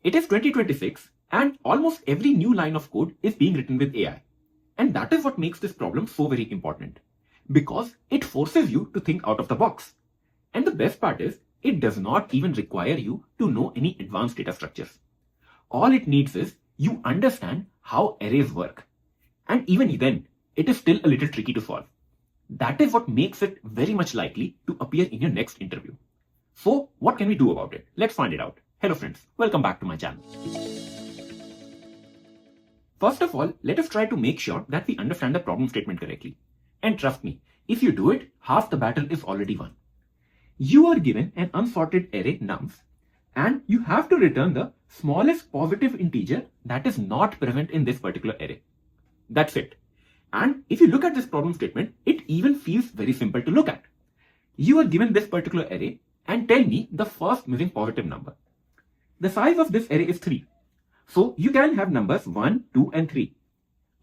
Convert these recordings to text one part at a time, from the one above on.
It is 2026 and almost every new line of code is being written with AI. And that is what makes this problem so very important, because it forces you to think out of the box. And the best part is, it does not even require you to know any advanced data structures. All it needs is you understand how arrays work. And even then, it is still a little tricky to solve. That is what makes it very much likely to appear in your next interview. So what can we do about it? Let's find it out. Hello friends, welcome back to my channel. First of all, let us try to make sure that we understand the problem statement correctly. And trust me, if you do it, half the battle is already won. You are given an unsorted array nums, and you have to return the smallest positive integer that is not present in this particular array. That's it. And if you look at this problem statement, it even feels very simple to look at. You are given this particular array and tell me the first missing positive number. The size of this array is 3. So you can have numbers 1, 2 and 3.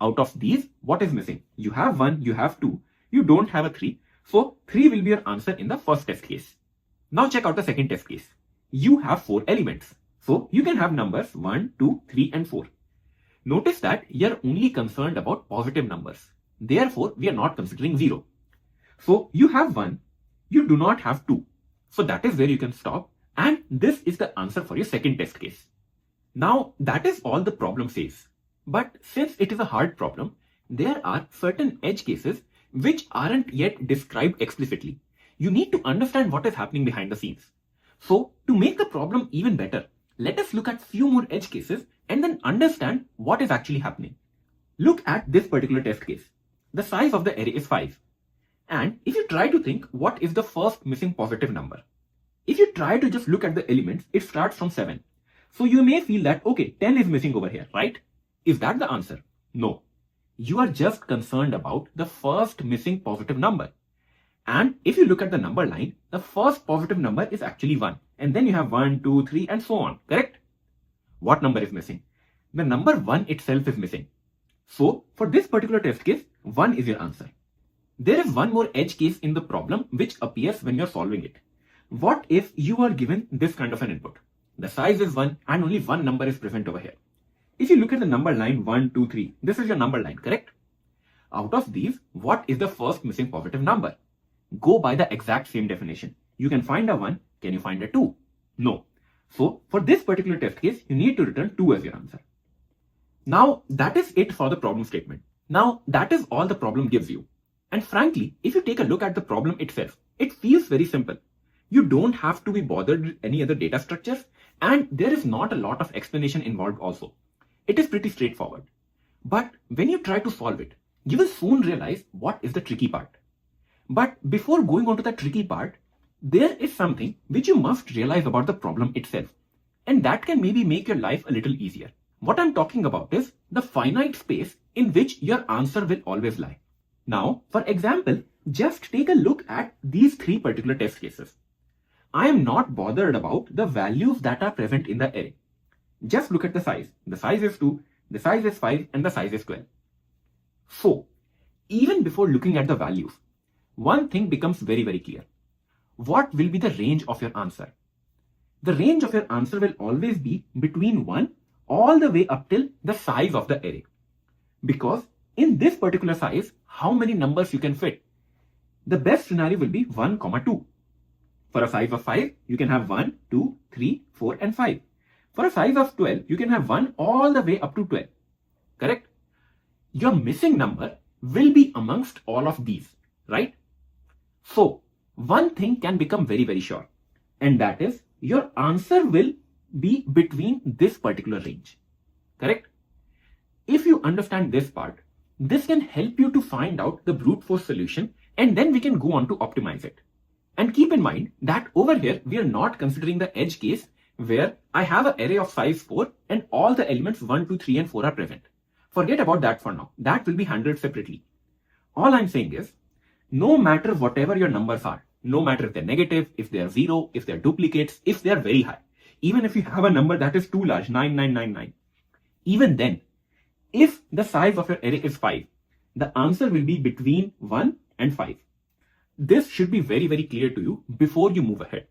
Out of these, what is missing? You have 1, you have 2, you don't have a 3. So 3 will be your answer in the first test case. Now check out the second test case. You have 4 elements. So you can have numbers 1, 2, 3 and 4. Notice that you're only concerned about positive numbers. Therefore, we are not considering 0. So you have 1, you do not have 2. So that is where you can stop. And this is the answer for your second test case. Now that is all the problem says. But since it is a hard problem, there are certain edge cases which aren't yet described explicitly. You need to understand what is happening behind the scenes. So to make the problem even better, let us look at few more edge cases and then understand what is actually happening. Look at this particular test case. The size of the array is 5. And if you try to think what is the first missing positive number, if you try to just look at the elements, it starts from 7. So you may feel that, okay, 10 is missing over here, right? Is that the answer? No. You are just concerned about the first missing positive number. And if you look at the number line, the first positive number is actually 1. And then you have 1, 2, 3 and so on, correct? What number is missing? The number 1 itself is missing. So for this particular test case, 1 is your answer. There is one more edge case in the problem which appears when you're solving it. What if you are given this kind of an input? The size is 1 and only one number is present over here. If you look at the number line 1, 2, 3, this is your number line, correct? Out of these, what is the first missing positive number? Go by the exact same definition. You can find a 1, can you find a 2? No. So for this particular test case, you need to return 2 as your answer. Now that is it for the problem statement. Now that is all the problem gives you. And frankly, if you take a look at the problem itself, it feels very simple. You don't have to be bothered with any other data structures, and there is not a lot of explanation involved also. It is pretty straightforward. But when you try to solve it, you will soon realize what is the tricky part. But before going on to the tricky part, there is something which you must realize about the problem itself, and that can maybe make your life a little easier. What I'm talking about is the finite space in which your answer will always lie. Now, for example, just take a look at these 3 particular test cases. I am not bothered about the values that are present in the array. Just look at the size. The size is 2, the size is 5, and the size is 12. So, even before looking at the values, one thing becomes very, very clear. What will be the range of your answer? The range of your answer will always be between 1 all the way up till the size of the array. Because in this particular size, how many numbers you can fit? The best scenario will be 1, 2. For a size of 5, you can have 1, 2, 3, 4 and 5. For a size of 12, you can have 1 all the way up to 12. Correct? Your missing number will be amongst all of these, right? So, one thing can become very, very sure. And that is, your answer will be between this particular range. Correct? If you understand this part, this can help you to find out the brute force solution, and then we can go on to optimize it. And keep in mind that over here, we are not considering the edge case where I have an array of size 4 and all the elements 1, 2, 3 and 4 are present. Forget about that for now. That will be handled separately. All I'm saying is, no matter whatever your numbers are, no matter if they're negative, if they're 0, if they're duplicates, if they're very high, even if you have a number that is too large, 9999, even then, if the size of your array is 5, the answer will be between 1 and 5. This should be very, very clear to you before you move ahead.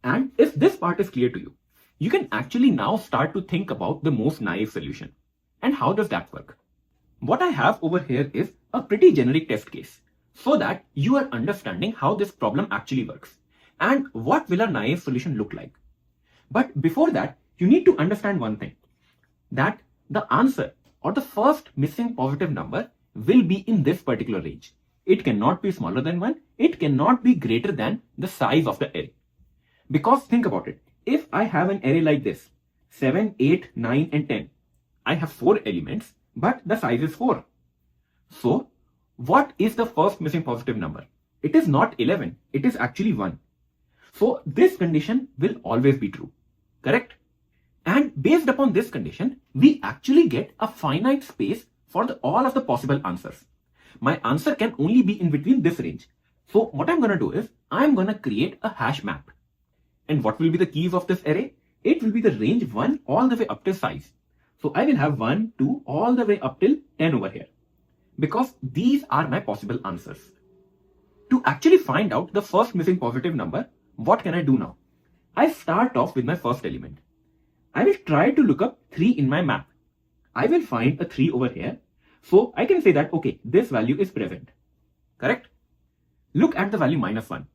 And if this part is clear to you, you can actually now start to think about the most naive solution. And how does that work? What I have over here is a pretty generic test case so that you are understanding how this problem actually works and what will a naive solution look like. But before that, you need to understand one thing, that the answer or the first missing positive number will be in this particular range. It cannot be smaller than 1. It cannot be greater than the size of the array. Because think about it. If I have an array like this, 7, 8, 9 and 10, I have 4 elements, but the size is 4. So what is the first missing positive number? It is not 11. It is actually 1. So this condition will always be true. Correct? And based upon this condition, we actually get a finite space for all of the possible answers. My answer can only be in between this range. So what I'm going to do is I'm going to create a hash map. And what will be the keys of this array? It will be the range 1 all the way up till size. So I will have 1, 2 all the way up till 10 over here. Because these are my possible answers. To actually find out the first missing positive number, what can I do now? I start off with my first element. I will try to look up 3 in my map. I will find a 3 over here. So I can say that, okay, this value is present. Correct? Look at the value -1.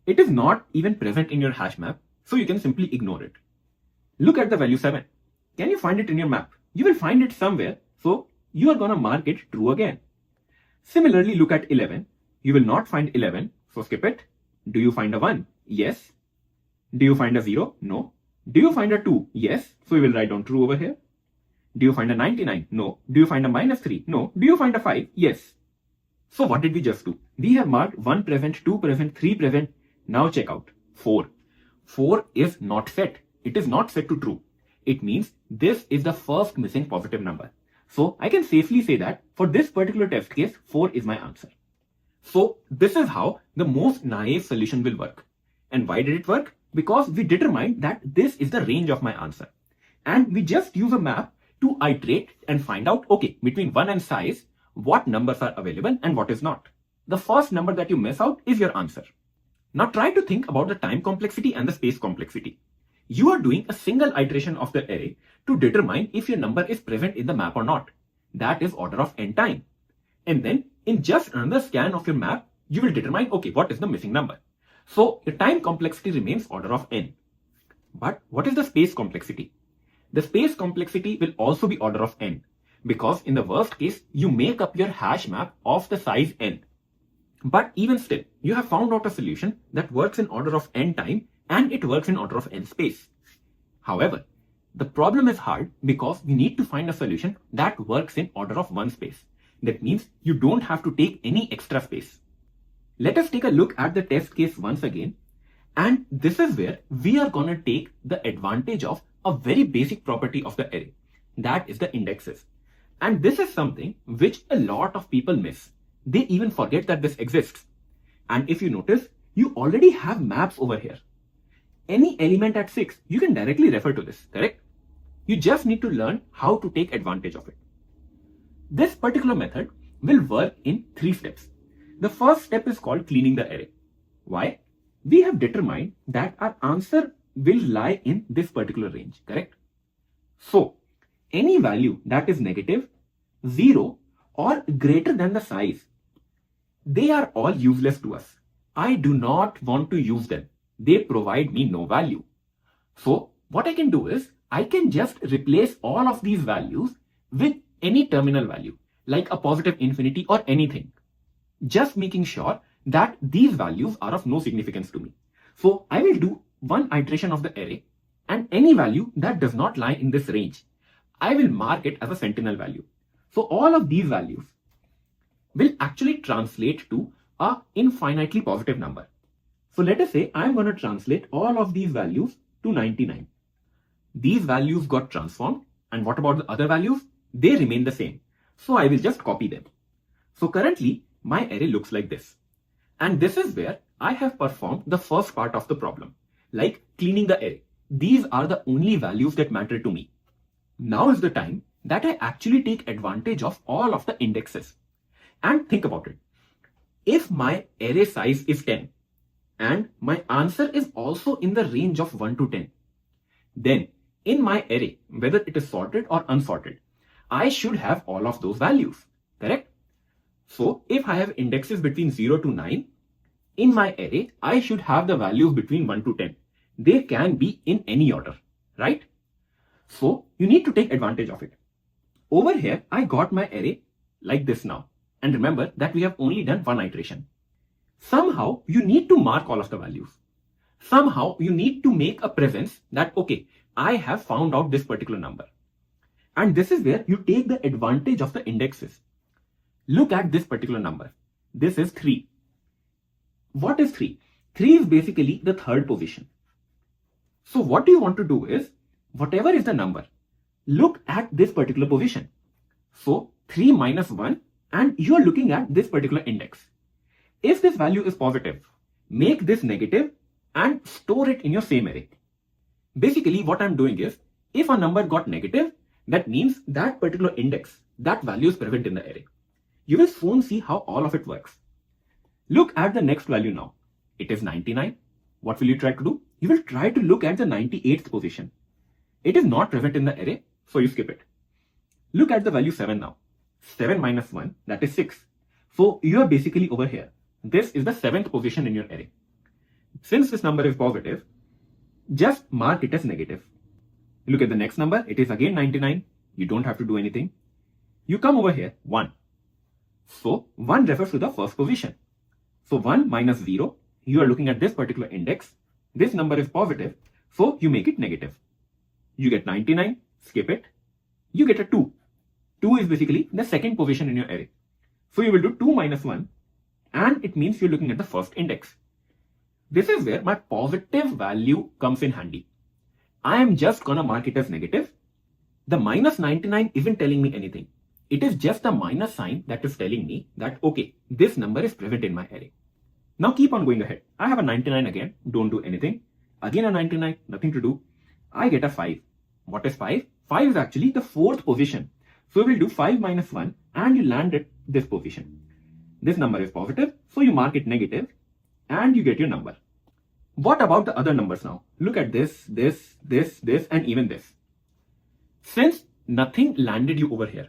It is not even present in your hash map, so you can simply ignore it. Look at the value 7. Can you find it in your map? You will find it somewhere, so you are going to mark it true again. Similarly, look at 11. You will not find 11, so skip it. Do you find a 1? Yes. Do you find a 0? No. Do you find a 2? Yes. So we will write down true over here. Do you find a 99? No. Do you find a -3? No. Do you find a 5? Yes. So what did we just do? We have marked 1 present, 2 present, 3 present. Now check out 4. 4 is not set. It is not set to true. It means this is the first missing positive number. So I can safely say that for this particular test case, 4 is my answer. So this is how the most naive solution will work. And why did it work? Because we determined that this is the range of my answer. And we just use a map to iterate and find out, okay, between 1 and size, what numbers are available and what is not. The first number that you miss out is your answer. Now try to think about the time complexity and the space complexity. You are doing a single iteration of the array to determine if your number is present in the map or not. That is order of n time. And then in just another scan of your map, you will determine, okay, what is the missing number. So the time complexity remains order of n. But what is the space complexity? The space complexity will also be order of n, because in the worst case, you make up your hash map of the size n. But even still, you have found out a solution that works in order of n time and it works in order of n space. However, the problem is hard because we need to find a solution that works in order of 1 space. That means you don't have to take any extra space. Let us take a look at the test case once again. And this is where we are going to take the advantage of a very basic property of the array. That is the indexes. And this is something which a lot of people miss. They even forget that this exists. And if you notice, you already have maps over here. Any element at 6, you can directly refer to this, correct? You just need to learn how to take advantage of it. This particular method will work in 3 steps. The first step is called cleaning the array. Why? We have determined that our answer will lie in this particular range, correct? So, any value that is negative, 0 or greater than the size, they are all useless to us. I do not want to use them. They provide me no value. So what I can do is I can just replace all of these values with any terminal value, like a positive infinity or anything, just making sure that these values are of no significance to me. So I will do one iteration of the array, and any value that does not lie in this range, I will mark it as a sentinel value. So all of these values will actually translate to a infinitely positive number. So let us say I'm going to translate all of these values to 99. These values got transformed, and what about the other values? They remain the same. So I will just copy them. So currently my array looks like this. And this is where I have performed the first part of the problem, like cleaning the array. These are the only values that matter to me. Now is the time that I actually take advantage of all of the indexes. And think about it. If my array size is 10 and my answer is also in the range of 1 to 10, then in my array, whether it is sorted or unsorted, I should have all of those values, correct? So if I have indexes between 0 to 9, in my array, I should have the values between 1 to 10. They can be in any order, right? So you need to take advantage of it. Over here, I got my array like this now. And remember that we have only done one iteration. Somehow you need to mark all of the values. Somehow you need to make a presence that, okay, I have found out this particular number. And this is where you take the advantage of the indexes. Look at this particular number. This is 3. What is 3? 3 is basically the third position. So what you want to do is, whatever is the number, look at this particular position. So 3 minus 1, and you are looking at this particular index. If this value is positive, make this negative and store it in your same array. Basically what I'm doing is, if a number got negative, that means that particular index, that value is present in the array. You will soon see how all of it works. Look at the next value now. It is 99. What will you try to do? You will try to look at the 98th position. It is not present in the array, so you skip it. Look at the value 7 now. 7 minus 1, that is 6. So you are basically over here. This is the 7th position in your array. Since this number is positive, just mark it as negative. Look at the next number. It is again 99. You don't have to do anything. You come over here, 1. So 1 refers to the first position. So 1 minus 0, you are looking at this particular index. This number is positive, so you make it negative. You get 99, skip it. You get a 2. 2 is basically the second position in your array. So you will do 2 minus 1, and it means you're looking at the first index. This is where my positive value comes in handy. I am just gonna mark it as negative. The minus 99 isn't telling me anything. It is just the minus sign that is telling me that, okay, this number is present in my array. Now keep on going ahead. I have a 99 again, don't do anything. Again a 99, nothing to do. I get a 5. What is 5? 5 is actually the fourth position. So we'll do 5 minus 1 and you land at this position. This number is positive, so you mark it negative and you get your number. What about the other numbers now? Look at this, this, and even this. Since nothing landed you over here,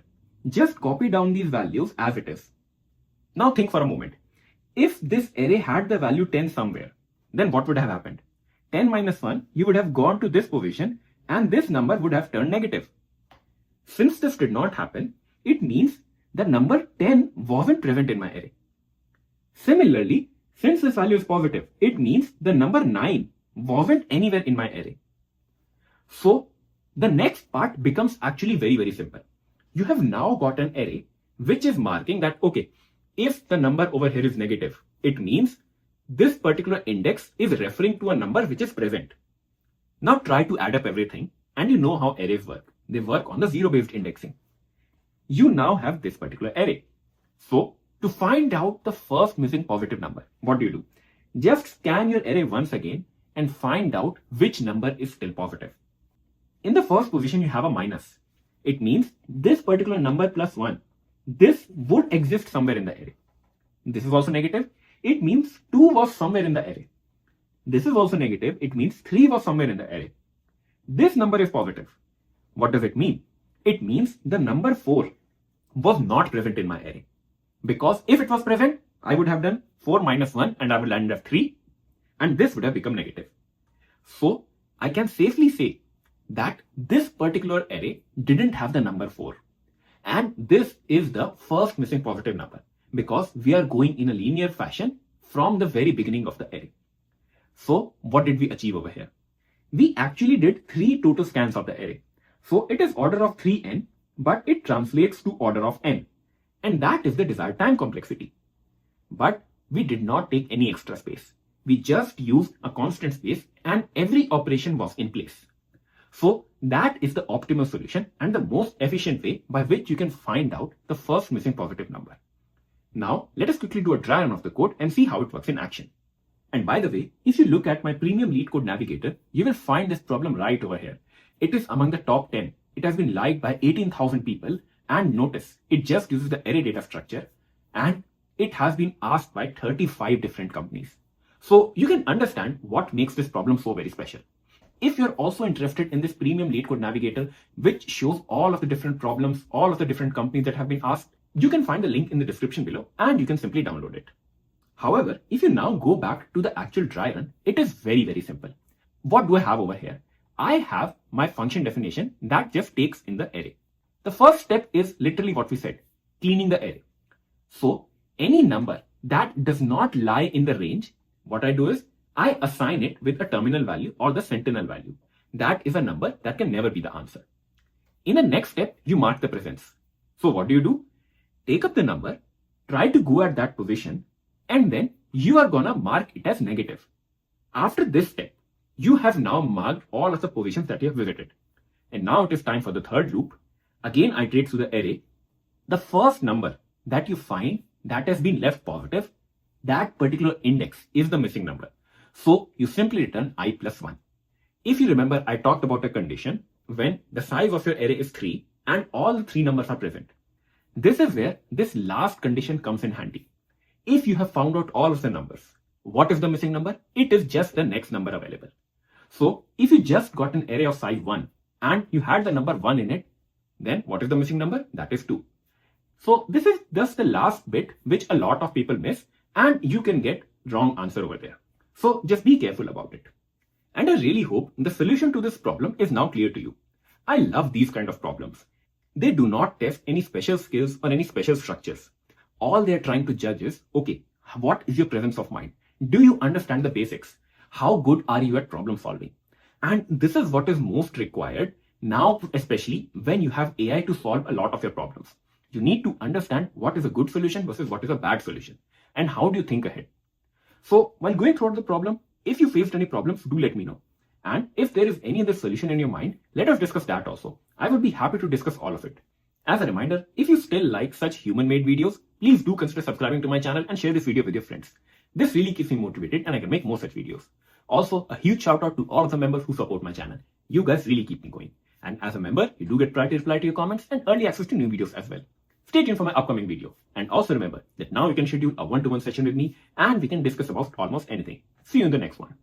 just copy down these values as it is. Now think for a moment. If this array had the value 10 somewhere, then what would have happened? 10 minus 1, you would have gone to this position and this number would have turned negative. Since this did not happen, it means the number 10 wasn't present in my array. Similarly, since this value is positive, it means the number 9 wasn't anywhere in my array. So the next part becomes actually very, very simple. You have now got an array which is marking that, okay, if the number over here is negative, it means this particular index is referring to a number which is present. Now try to add up everything and you know how arrays work. They work on the zero-based indexing. You now have this particular array. So to find out the first missing positive number, what do? Just scan your array once again and find out which number is still positive. In the first position, you have a minus. It means this particular number plus 1, this would exist somewhere in the array. This is also negative. It means 2 was somewhere in the array. This is also negative. It means 3 was somewhere in the array. This number is positive. What does it mean? It means the number 4 was not present in my array. Because if it was present, I would have done 4 minus 1 and I would land at 3. And this would have become negative. So I can safely say that this particular array didn't have the number 4. And this is the first missing positive number because we are going in a linear fashion from the very beginning of the array. So what did we achieve over here? We actually did 3 total scans of the array. So it is order of 3n, but it translates to order of n. And that is the desired time complexity. But we did not take any extra space. We just used a constant space and every operation was in place. So that is the optimal solution and the most efficient way by which you can find out the first missing positive number. Now let us quickly do a dry run of the code and see how it works in action. And by the way, if you look at my premium LeetCode navigator, you will find this problem right over here. It is among the top 10. It has been liked by 18,000 people, and notice it just uses the array data structure and it has been asked by 35 different companies. So you can understand what makes this problem so very special. If you're also interested in this premium LeetCode navigator, which shows all of the different problems, all of the different companies that have been asked, you can find the link in the description below and you can simply download it. However, if you now go back to the actual dry run, it is very, very simple. What do I have over here? I have my function definition that just takes in the array. The first step is literally what we said, cleaning the array. So any number that does not lie in the range, what I do is I assign it with a terminal value or the sentinel value. That is a number that can never be the answer. In the next step, you mark the presence. So what do? Take up the number, try to go at that position, and then you are gonna mark it as negative. After this step, you have now marked all of the positions that you have visited. And now it is time for the third loop. Again, iterate through the array. The first number that you find that has been left positive, that particular index is the missing number. So you simply return I plus 1. If you remember, I talked about a condition when the size of your array is 3 and all the 3 numbers are present. This is where this last condition comes in handy. If you have found out all of the numbers, what is the missing number? It is just the next number available. So if you just got an array of size 1 and you had the number 1 in it, then what is the missing number? That is 2. So this is just the last bit which a lot of people miss and you can get wrong answer over there. So just be careful about it. And I really hope the solution to this problem is now clear to you. I love these kind of problems. They do not test any special skills or any special structures. All they're trying to judge is, okay, what is your presence of mind? Do you understand the basics? How good are you at problem solving? And this is what is most required now, especially when you have AI to solve a lot of your problems. You need to understand what is a good solution versus what is a bad solution. And how do you think ahead? So while going through the problem, if you faced any problems, do let me know. And if there is any other solution in your mind, let us discuss that also. I would be happy to discuss all of it. As a reminder, if you still like such human-made videos, please do consider subscribing to my channel and share this video with your friends. This really keeps me motivated and I can make more such videos. Also, a huge shout out to all of the members who support my channel. You guys really keep me going. And as a member, you do get priority reply to your comments and early access to new videos as well. Stay tuned for my upcoming video. And also remember that now you can schedule a one-to-one session with me and we can discuss about almost anything. See you in the next one.